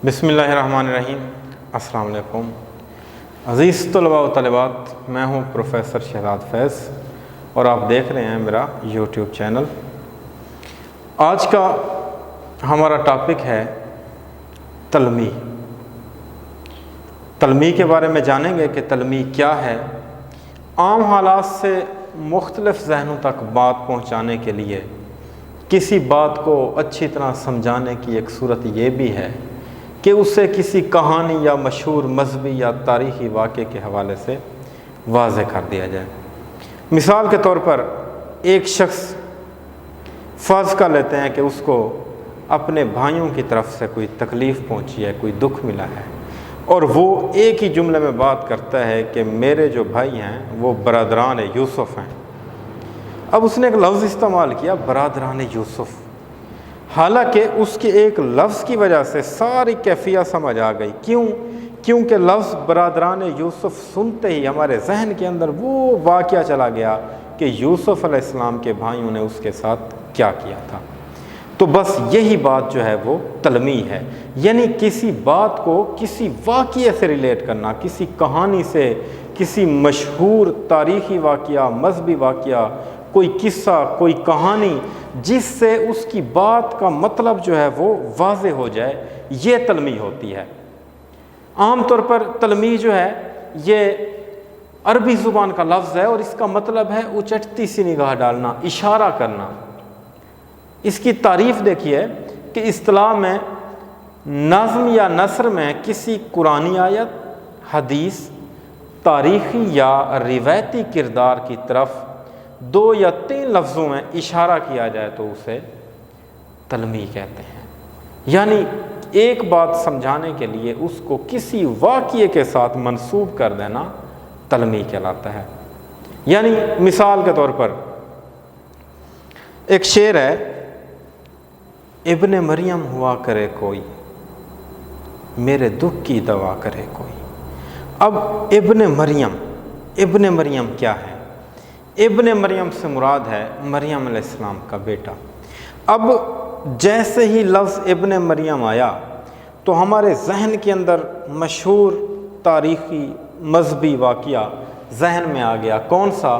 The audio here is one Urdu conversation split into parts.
بسم اللہ الرحمن الرحیم۔ السلام علیکم عزیز طلباء و طالبات، میں ہوں پروفیسر شہزاد فیض اور آپ دیکھ رہے ہیں میرا یوٹیوب چینل۔ آج کا ہمارا ٹاپک ہے تلمیح۔ تلمیح کے بارے میں جانیں گے کہ تلمیح کیا ہے۔ عام حالات سے مختلف ذہنوں تک بات پہنچانے کے لیے کسی بات کو اچھی طرح سمجھانے کی ایک صورت یہ بھی ہے کہ اسے کسی کہانی یا مشہور مذہبی یا تاریخی واقعے کے حوالے سے واضح کر دیا جائے۔ مثال کے طور پر ایک شخص فرض کر لیتے ہیں کہ اس کو اپنے بھائیوں کی طرف سے کوئی تکلیف پہنچی ہے، کوئی دکھ ملا ہے، اور وہ ایک ہی جملے میں بات کرتا ہے کہ میرے جو بھائی ہیں وہ برادران یوسف ہیں۔ اب اس نے ایک لفظ استعمال کیا، برادران یوسف، حالانکہ اس کے ایک لفظ کی وجہ سے ساری کیفیت سمجھ آ گئی۔ کیونکہ لفظ برادران یوسف سنتے ہی ہمارے ذہن کے اندر وہ واقعہ چلا گیا کہ یوسف علیہ السلام کے بھائیوں نے اس کے ساتھ کیا کیا تھا۔ تو بس یہی بات جو ہے وہ تلمیح ہے، یعنی کسی بات کو کسی واقعے سے ریلیٹ کرنا، کسی کہانی سے، کسی مشہور تاریخی واقعہ، مذہبی واقعہ، کوئی قصہ، کوئی کہانی، جس سے اس کی بات کا مطلب جو ہے وہ واضح ہو جائے، یہ تلمیح ہوتی ہے۔ عام طور پر تلمیح جو ہے یہ عربی زبان کا لفظ ہے اور اس کا مطلب ہے اچٹتی سی نگاہ ڈالنا، اشارہ کرنا۔ اس کی تعریف دیکھیے کہ اصطلاح میں نظم یا نثر میں کسی قرآنی آیت، حدیث، تاریخی یا روایتی کردار کی طرف 2 یا 3 لفظوں میں اشارہ کیا جائے تو اسے تلمیح کہتے ہیں۔ یعنی ایک بات سمجھانے کے لیے اس کو کسی واقعے کے ساتھ منسوب کر دینا تلمیح کہلاتا ہے۔ یعنی مثال کے طور پر ایک شعر ہے، ابن مریم ہوا کرے کوئی، میرے دکھ کی دوا کرے کوئی۔ اب ابن مریم کیا ہے؟ ابن مریم سے مراد ہے مریم علیہ السلام کا بیٹا۔ اب جیسے ہی لفظ ابن مریم آیا تو ہمارے ذہن کے اندر مشہور تاریخی مذہبی واقعہ ذہن میں آ گیا۔ کون سا؟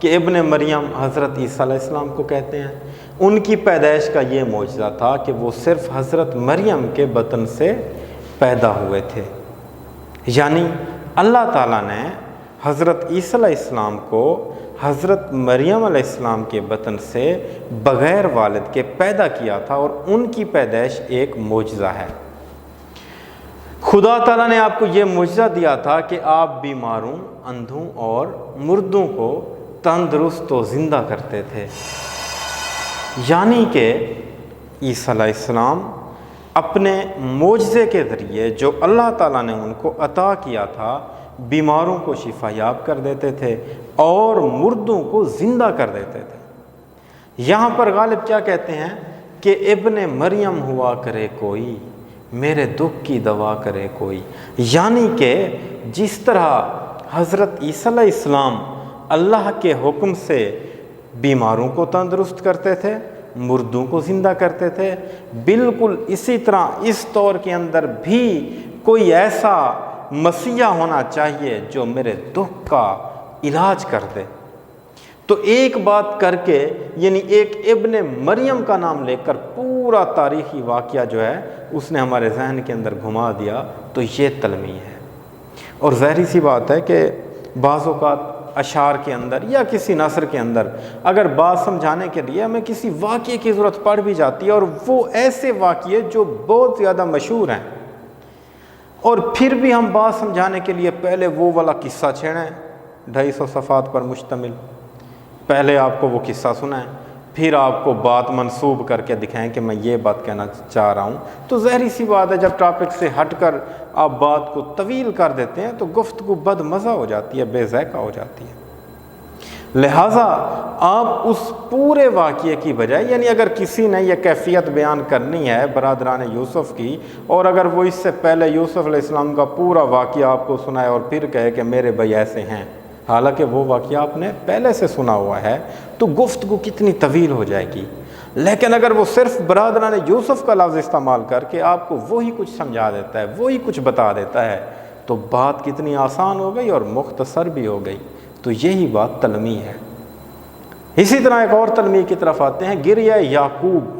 کہ ابن مریم حضرت عیسیٰ علیہ السلام کو کہتے ہیں۔ ان کی پیدائش کا یہ معجزہ تھا کہ وہ صرف حضرت مریم کے بطن سے پیدا ہوئے تھے، یعنی اللہ تعالیٰ نے حضرت عیسیٰ علیہ السلام کو حضرت مریم علیہ السلام کے بطن سے بغیر والد کے پیدا کیا تھا، اور ان کی پیدائش ایک معجزہ ہے۔ خدا تعالیٰ نے آپ کو یہ معجزہ دیا تھا کہ آپ بیماروں، اندھوں اور مردوں کو تندرست و زندہ کرتے تھے، یعنی کہ عیسیٰ علیہ السلام اپنے معجزے کے ذریعے جو اللہ تعالیٰ نے ان کو عطا کیا تھا، بیماروں کو شفا یاب کر دیتے تھے اور مردوں کو زندہ کر دیتے تھے۔ یہاں پر غالب کیا کہتے ہیں کہ ابن مریم ہوا کرے کوئی، میرے دکھ کی دوا کرے کوئی، یعنی کہ جس طرح حضرت عیسیٰ علیہ السلام اللہ کے حکم سے بیماروں کو تندرست کرتے تھے، مردوں کو زندہ کرتے تھے، بالکل اسی طرح اس دور کے اندر بھی کوئی ایسا مسیح ہونا چاہیے جو میرے دکھ کا علاج کر دے۔ تو ایک بات کر کے، یعنی ایک ابن مریم کا نام لے کر پورا تاریخی واقعہ جو ہے اس نے ہمارے ذہن کے اندر گھما دیا، تو یہ تلمیح ہے۔ اور ظاہری سی بات ہے کہ بعض اوقات اشعار کے اندر یا کسی نثر کے اندر اگر بات سمجھانے کے لیے ہمیں کسی واقعے کی ضرورت پڑ بھی جاتی ہے، اور وہ ایسے واقعے جو بہت زیادہ مشہور ہیں، اور پھر بھی ہم بات سمجھانے کے لیے پہلے وہ والا قصہ چھیڑیں 250 صفحات پر مشتمل، پہلے آپ کو وہ قصہ سنائیں، پھر آپ کو بات منسوب کر کے دکھائیں کہ میں یہ بات کہنا چاہ رہا ہوں، تو ظاہری سی بات ہے جب ٹاپک سے ہٹ کر آپ بات کو طویل کر دیتے ہیں تو گفتگو بد مزہ ہو جاتی ہے، بے ذائقہ ہو جاتی ہے۔ لہٰذا آپ اس پورے واقعے کی بجائے، یعنی اگر کسی نے یہ کیفیت بیان کرنی ہے برادران یوسف کی، اور اگر وہ اس سے پہلے یوسف علیہ السلام کا پورا واقعہ آپ کو سنائے اور پھر کہے کہ میرے بھائی ایسے ہیں، حالانکہ وہ واقعہ آپ نے پہلے سے سنا ہوا ہے، تو گفتگو کتنی طویل ہو جائے گی۔ لیکن اگر وہ صرف برادران یوسف کا لفظ استعمال کر کے آپ کو وہی کچھ سمجھا دیتا ہے، وہی کچھ بتا دیتا ہے، تو بات کتنی آسان ہو گئی اور مختصر بھی ہو گئی۔ تو یہی بات تلمیح ہے۔ اسی طرح ایک اور تلمیح کی طرف آتے ہیں، گریہ یعقوب،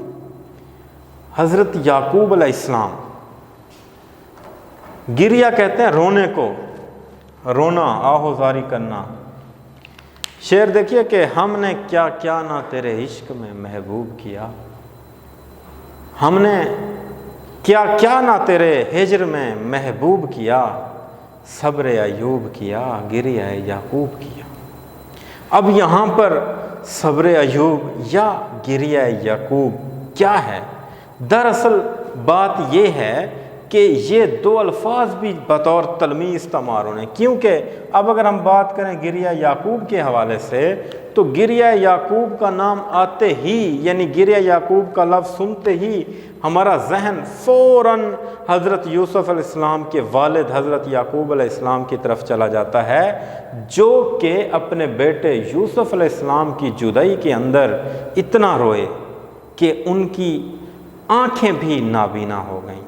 حضرت یعقوب علیہ السلام۔ گریہ کہتے ہیں رونے کو، رونا، آہوزاری کرنا۔ شعر دیکھیے کہ ہم نے کیا کیا نہ تیرے عشق میں محبوب کیا، ہم نے کیا کیا نہ تیرے ہجر میں محبوب کیا، صبر ایوب کیا، گریہ یعقوب کیا۔ اب یہاں پر صبر ایوب یا گریہ یعقوب کیا ہے؟ دراصل بات یہ ہے کہ یہ دو الفاظ بھی بطور تلمیح استعمال ہونے، کیونکہ اب اگر ہم بات کریں گریہ یعقوب کے حوالے سے تو گریہ یعقوب کا نام آتے ہی، یعنی گریہ یعقوب کا لفظ سنتے ہی ہمارا ذہن فوراً حضرت یوسف علیہ السلام کے والد حضرت یعقوب علیہ السلام کی طرف چلا جاتا ہے، جو کہ اپنے بیٹے یوسف علیہ السلام کی جدائی کے اندر اتنا روئے کہ ان کی آنکھیں بھی نابینا ہو گئیں۔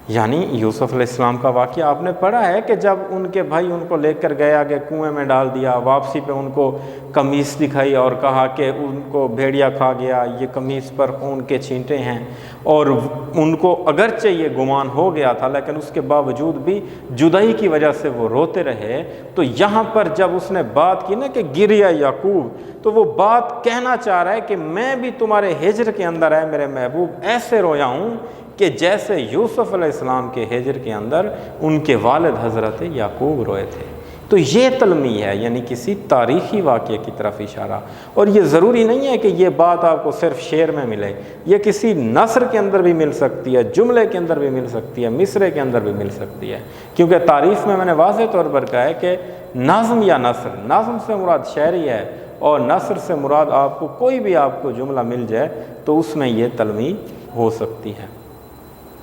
یعنی یوسف علیہ السلام کا واقعہ آپ نے پڑھا ہے کہ جب ان کے بھائی ان کو لے کر گئے، آگے کنویں میں ڈال دیا، واپسی پہ ان کو قمیص دکھائی اور کہا کہ ان کو بھیڑیا کھا گیا، یہ قمیص پر خون کے چھینٹے ہیں، اور ان کو اگرچہ یہ گمان ہو گیا تھا لیکن اس کے باوجود بھی جدائی کی وجہ سے وہ روتے رہے۔ تو یہاں پر جب اس نے بات کی نا کہ گریہ یعقوب، تو وہ بات کہنا چاہ رہا ہے کہ میں بھی تمہارے ہجر کے اندر ہے میرے محبوب ایسے رویا ہوں کہ جیسے یوسف علیہ السلام کے ہجر کے اندر ان کے والد حضرت یعقوب روئے تھے۔ تو یہ تلمیح ہے، یعنی کسی تاریخی واقعے کی طرف اشارہ۔ اور یہ ضروری نہیں ہے کہ یہ بات آپ کو صرف شعر میں ملے، یہ کسی نثر کے اندر بھی مل سکتی ہے، جملے کے اندر بھی مل سکتی ہے، مصرعے کے اندر بھی مل سکتی ہے، کیونکہ تعریف میں نے واضح طور پر کہا ہے کہ نظم یا نثر، نظم سے مراد شاعری ہے اور نثر سے مراد آپ کو کوئی بھی آپ کو جملہ مل جائے تو اس میں یہ تلمیح ہو سکتی ہے۔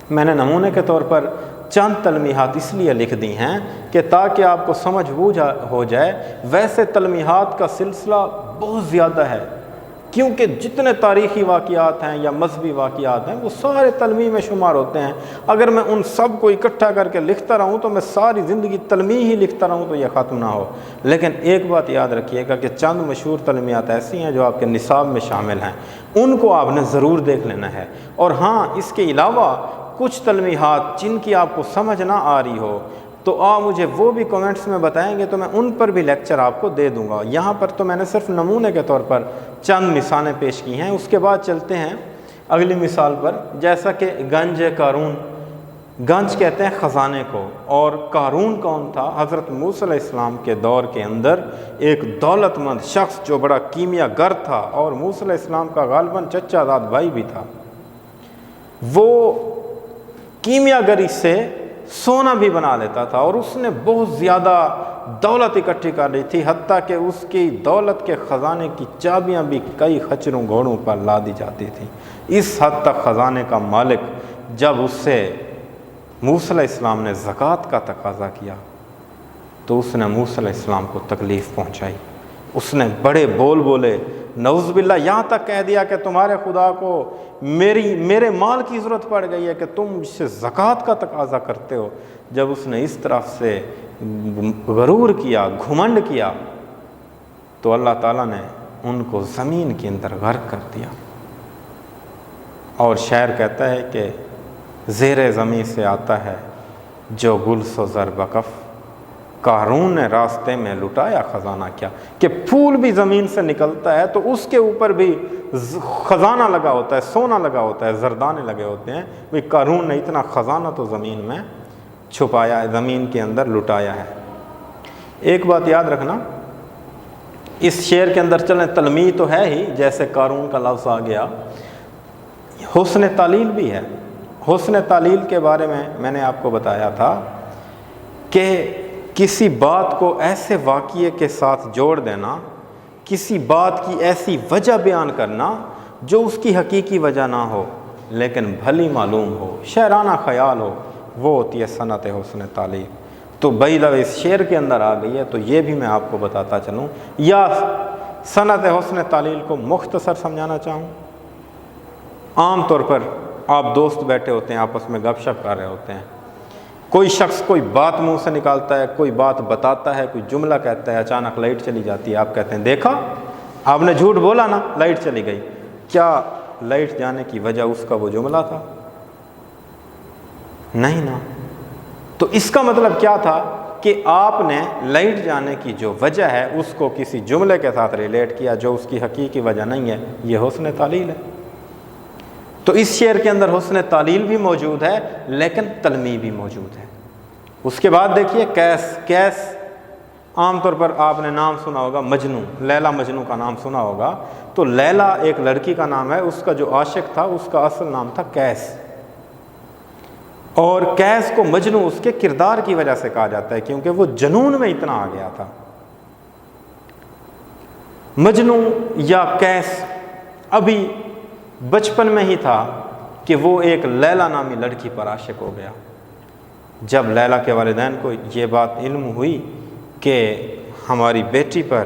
میں نے نمونے کے طور پر چند تلمیحات اس لیے لکھ دی ہیں کہ تاکہ آپ کو سمجھ بوجھ ہو جائے۔ ویسے تلمیحات کا سلسلہ بہت زیادہ ہے، کیونکہ جتنے تاریخی واقعات ہیں یا مذہبی واقعات ہیں وہ سارے تلمیح میں شمار ہوتے ہیں۔ اگر میں ان سب کو اکٹھا کر کے لکھتا رہوں تو میں ساری زندگی تلمیح ہی لکھتا رہوں تو یہ ختم نہ ہو۔ لیکن ایک بات یاد رکھیے گا کہ چند مشہور تلمیحات ایسی ہیں جو آپ کے نصاب میں شامل ہیں، ان کو آپ نے ضرور دیکھ لینا ہے۔ اور ہاں، اس کے علاوہ کچھ تلمیحات جن کی آپ کو سمجھ نہ آ رہی ہو تو آپ مجھے وہ بھی کمنٹس میں بتائیں گے تو میں ان پر بھی لیکچر آپ کو دے دوں گا۔ یہاں پر تو میں نے صرف نمونے کے طور پر چند مثالیں پیش کی ہیں۔ اس کے بعد چلتے ہیں اگلی مثال پر، جیسا کہ گنج قارون۔ گنج کہتے ہیں خزانے کو، اور قارون کون تھا؟ حضرت موسیٰ علیہ السلام کے دور کے اندر ایک دولت مند شخص جو بڑا کیمیا گر تھا اور موسیٰ علیہ السلام کا غالباً چچا زاد بھائی بھی تھا۔ وہ کیمیا گری سے سونا بھی بنا لیتا تھا اور اس نے بہت زیادہ دولت اکٹھی کر لی تھی، حتیٰ کہ اس کی دولت کے خزانے کی چابیاں بھی کئی خچروں گھوڑوں پر لادی جاتی تھیں۔ اس حد تک خزانے کا مالک جب اس سے موسیٰ علیہ السلام نے زکوٰۃ کا تقاضا کیا تو اس نے موسیٰ علیہ السلام کو تکلیف پہنچائی۔ اس نے بڑے بول بولے، نعوذ باللہ، یہاں تک کہہ دیا کہ تمہارے خدا کو میرے مال کی ضرورت پڑ گئی ہے کہ تم مجھ سے زکوٰۃ کا تقاضا کرتے ہو۔ جب اس نے اس طرف سے غرور کیا، گھمنڈ کیا، تو اللہ تعالیٰ نے ان کو زمین کے اندر غرق کر دیا۔ اور شاعر کہتا ہے کہ زیر زمین سے آتا ہے جو گل سو زر بکف، قارون نے راستے میں لٹایا خزانہ کیا، کہ پھول بھی زمین سے نکلتا ہے تو اس کے اوپر بھی خزانہ لگا ہوتا ہے، سونا لگا ہوتا ہے، زردانے لگے ہوتے ہیں۔ بھئی قارون نے اتنا خزانہ تو زمین میں چھپایا ہے، زمین کے اندر لٹایا ہے۔ ایک بات یاد رکھنا، اس شعر کے اندر چلیں تلمیح تو ہے ہی، جیسے قارون کا لفظ آ گیا، حسن تعلیل بھی ہے۔ حسن تعلیل کے بارے میں نے آپ کو بتایا تھا کہ کسی بات کو ایسے واقعے کے ساتھ جوڑ دینا، کسی بات کی ایسی وجہ بیان کرنا جو اس کی حقیقی وجہ نہ ہو لیکن بھلی معلوم ہو، شاعرانہ خیال ہو، وہ ہوتی ہے صنعت حسن تعلیل۔ تو بعید اس شعر کے اندر آ گئی ہے، تو یہ بھی میں آپ کو بتاتا چلوں، یا صنعت حسن تعلیل کو مختصر سمجھانا چاہوں عام طور پر آپ دوست بیٹھے ہوتے ہیں، آپس میں گپ شپ کر رہے ہوتے ہیں، کوئی شخص کوئی بات منہ سے نکالتا ہے، کوئی بات بتاتا ہے، کوئی جملہ کہتا ہے، اچانک لائٹ چلی جاتی ہے، آپ کہتے ہیں دیکھا آپ نے جھوٹ بولا نا، لائٹ چلی گئی۔ کیا لائٹ جانے کی وجہ اس کا وہ جملہ تھا؟ نہیں نا۔ تو اس کا مطلب کیا تھا کہ آپ نے لائٹ جانے کی جو وجہ ہے اس کو کسی جملے کے ساتھ ریلیٹ کیا جو اس کی حقیقی وجہ نہیں ہے۔ یہ حسن تعلیل ہے۔ تو اس شعر کے اندر حسن تعلیل بھی موجود ہے لیکن تلمیح بھی موجود ہے۔ اس کے بعد دیکھیے کیس عام طور پر آپ نے نام سنا ہوگا مجنوں، لیلا مجنوں کا نام سنا ہوگا۔ تو لیلا ایک لڑکی کا نام ہے، اس کا جو عاشق تھا اس کا اصل نام تھا کیس، اور کیس کو مجنوں اس کے کردار کی وجہ سے کہا جاتا ہے کیونکہ وہ جنون میں اتنا آ گیا تھا۔ مجنوں یا کیس ابھی بچپن میں ہی تھا کہ وہ ایک لیلا نامی لڑکی پر عاشق ہو گیا۔ جب لیلا کے والدین کو یہ بات علم ہوئی کہ ہماری بیٹی پر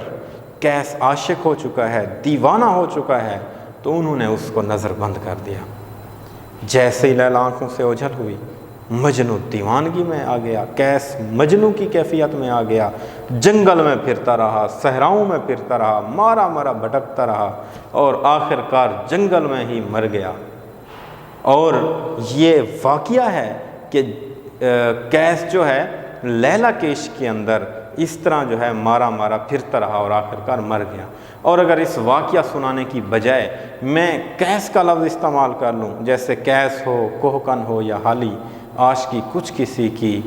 کیس عاشق ہو چکا ہے، دیوانہ ہو چکا ہے، تو انہوں نے اس کو نظر بند کر دیا۔ جیسے ہی لیلا آنکھوں سے اوجھل ہوئی، مجنوں دیوانگی میں آ گیا، کیس مجنوں کی کیفیت میں آ گیا، جنگل میں پھرتا رہا، صحراؤں میں پھرتا رہا، مارا مارا بھٹکتا رہا اور آخر کار جنگل میں ہی مر گیا۔ اور یہ واقعہ ہے کہ کیس جو ہے لیلا کے عشق کے اندر اس طرح جو ہے مارا مارا پھرتا رہا اور آخر کار مر گیا۔ اور اگر اس واقعہ سنانے کی بجائے میں کیس کا لفظ استعمال کر لوں، جیسے کیس ہو، کوہکن ہو یا حالی، عاشقی کچھ کسی کی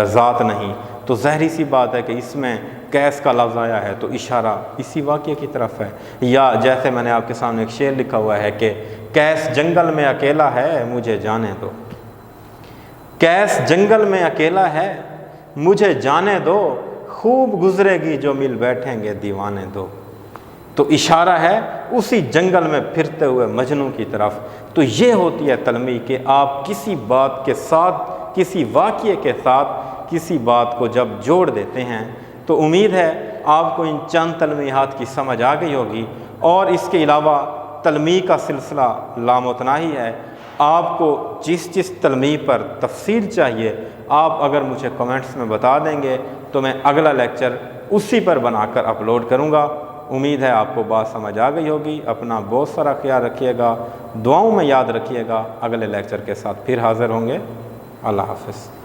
ذات نہیں، تو ظاہری سی بات ہے کہ اس میں کیس کا لفظ آیا ہے تو اشارہ اسی واقعے کی طرف ہے۔ یا جیسے میں نے آپ کے سامنے ایک شعر لکھا ہوا ہے کہ کیس جنگل میں اکیلا ہے مجھے جانے دو، کیس جنگل میں اکیلا ہے مجھے جانے دو، خوب گزرے گی جو مل بیٹھیں گے دیوانے دو۔ تو اشارہ ہے اسی جنگل میں پھرتے ہوئے مجنوں کی طرف۔ تو یہ ہوتی ہے تلمیح کہ آپ کسی بات کے ساتھ، کسی واقعے کے ساتھ کسی بات کو جب جوڑ دیتے ہیں تو امید ہے آپ کو ان چند تلمیحات کی سمجھ آ گئی ہوگی۔ اور اس کے علاوہ تلمیح کا سلسلہ لامتناہی ہے۔ آپ کو جس تلمیح پر تفصیل چاہیے آپ اگر مجھے کمنٹس میں بتا دیں گے تو میں اگلا لیکچر اسی پر بنا کر اپلوڈ کروں گا۔ امید ہے آپ کو بات سمجھ آ گئی ہوگی۔ اپنا بہت سارا خیال رکھیے گا، دعاؤں میں یاد رکھیے گا۔ اگلے لیکچر کے ساتھ پھر حاضر ہوں گے۔ اللہ حافظ۔